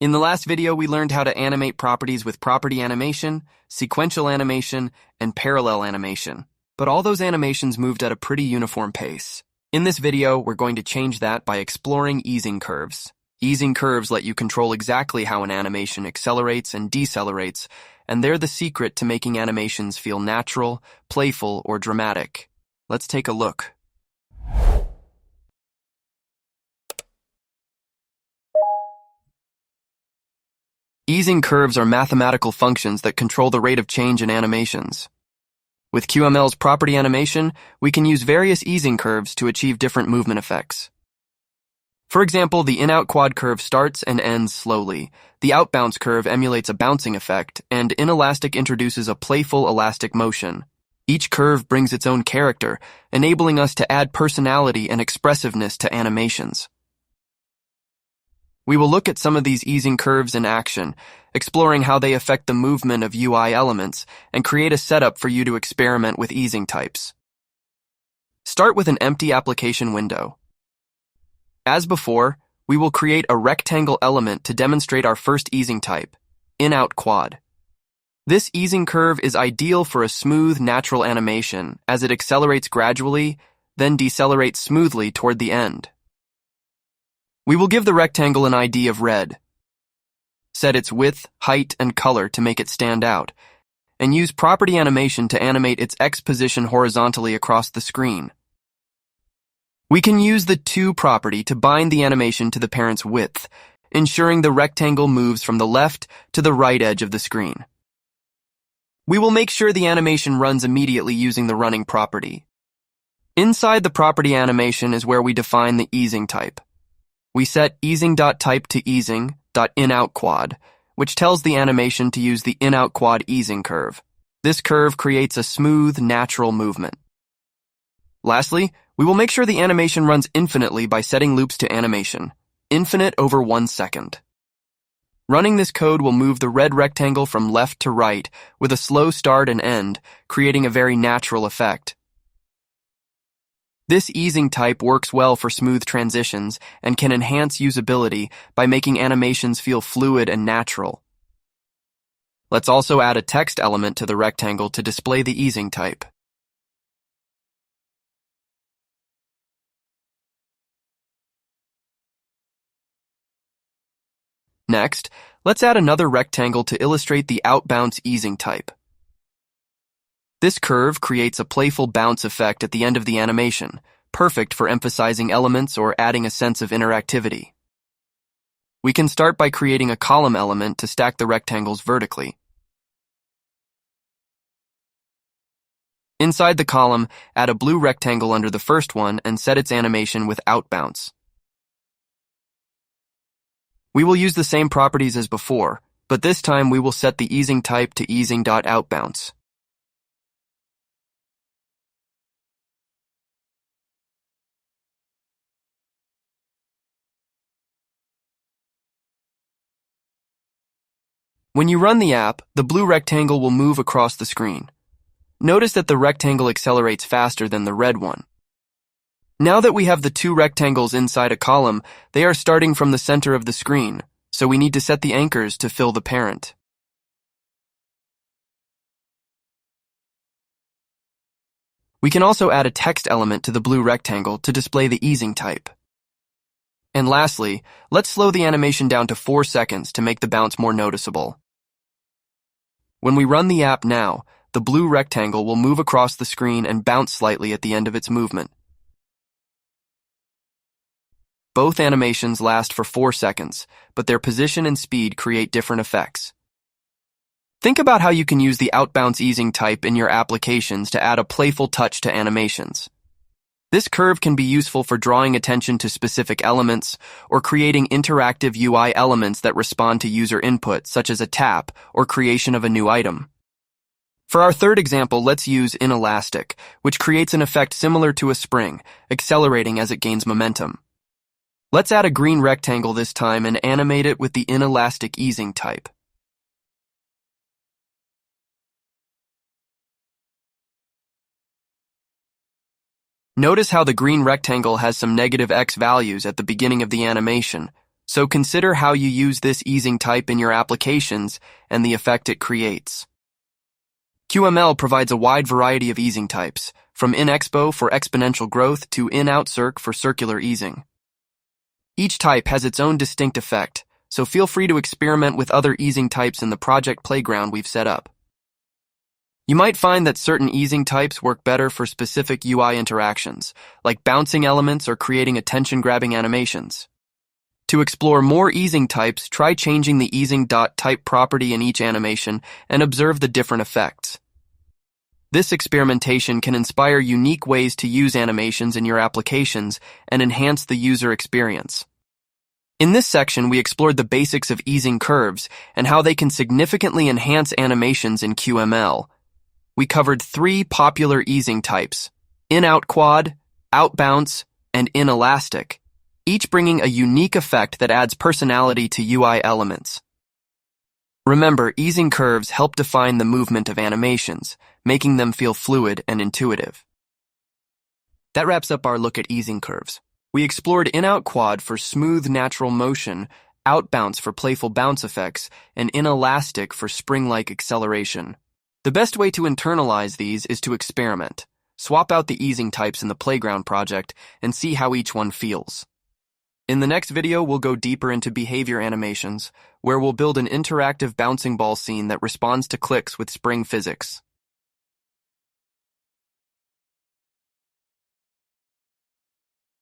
In the last video, we learned how to animate properties with property animation, sequential animation, and parallel animation. But all those animations moved at a pretty uniform pace. In this video, we're going to change that by exploring easing curves. Easing curves let you control exactly how an animation accelerates and decelerates, and they're the secret to making animations feel natural, playful, or dramatic. Let's take a look. Easing curves are mathematical functions that control the rate of change in animations. With QML's property animation, we can use various easing curves to achieve different movement effects. For example, the InOutQuad curve starts and ends slowly. The OutBounce curve emulates a bouncing effect, and InElastic introduces a playful elastic motion. Each curve brings its own character, enabling us to add personality and expressiveness to animations. We will look at some of these easing curves in action, exploring how they affect the movement of UI elements, and create a setup for you to experiment with easing types. Start with an empty application window. As before, we will create a rectangle element to demonstrate our first easing type, InOutQuad. This easing curve is ideal for a smooth, natural animation, as it accelerates gradually, then decelerates smoothly toward the end. We will give the rectangle an ID of red. Set its width, height, and color to make it stand out, and use property animation to animate its X position horizontally across the screen. We can use the to property to bind the animation to the parent's width, ensuring the rectangle moves from the left to the right edge of the screen. We will make sure the animation runs immediately using the running property. Inside the property animation is where we define the easing type. We set easing.type to easing.InOutQuad, which tells the animation to use the InOutQuad easing curve. This curve creates a smooth, natural movement. Lastly, we will make sure the animation runs infinitely by setting loops to animation, infinite over 1 second. Running this code will move the red rectangle from left to right with a slow start and end, creating a very natural effect. This easing type works well for smooth transitions and can enhance usability by making animations feel fluid and natural. Let's also add a text element to the rectangle to display the easing type. Next, let's add another rectangle to illustrate the OutBounce easing type. This curve creates a playful bounce effect at the end of the animation, perfect for emphasizing elements or adding a sense of interactivity. We can start by creating a column element to stack the rectangles vertically. Inside the column, add a blue rectangle under the first one and set its animation with OutBounce. We will use the same properties as before, but this time we will set the easing type to easing.outBounce. When you run the app, the blue rectangle will move across the screen. Notice that the rectangle accelerates faster than the red one. Now that we have the two rectangles inside a column, they are starting from the center of the screen, so we need to set the anchors to fill the parent. We can also add a text element to the blue rectangle to display the easing type. And lastly, let's slow the animation down to 4 seconds to make the bounce more noticeable. When we run the app now, the blue rectangle will move across the screen and bounce slightly at the end of its movement. Both animations last for 4 seconds, but their position and speed create different effects. Think about how you can use the OutBounce easing type in your applications to add a playful touch to animations. This curve can be useful for drawing attention to specific elements or creating interactive UI elements that respond to user input, such as a tap or creation of a new item. For our third example, let's use InElastic, which creates an effect similar to a spring, accelerating as it gains momentum. Let's add a green rectangle this time and animate it with the InElastic easing type. Notice how the green rectangle has some negative X values at the beginning of the animation, So consider how you use this easing type in your applications and the effect it creates. QML provides a wide variety of easing types, from InExpo for exponential growth to InOutCirc for circular easing. Each type has its own distinct effect, so feel free to experiment with other easing types in the project playground we've set up. You might find that certain easing types work better for specific UI interactions, like bouncing elements or creating attention-grabbing animations. To explore more easing types, try changing the easing.type property in each animation and observe the different effects. This experimentation can inspire unique ways to use animations in your applications and enhance the user experience. In this section, we explored the basics of easing curves and how they can significantly enhance animations in QML. We covered 3 popular easing types: InOutQuad, OutBounce, and InElastic, each bringing a unique effect that adds personality to UI elements. Remember, easing curves help define the movement of animations, making them feel fluid and intuitive. That wraps up our look at easing curves. We explored InOutQuad for smooth natural motion, OutBounce for playful bounce effects, and InElastic for spring-like acceleration. The best way to internalize these is to experiment. Swap out the easing types in the playground project and see how each one feels. In the next video, we'll go deeper into behavior animations, where we'll build an interactive bouncing ball scene that responds to clicks with spring physics.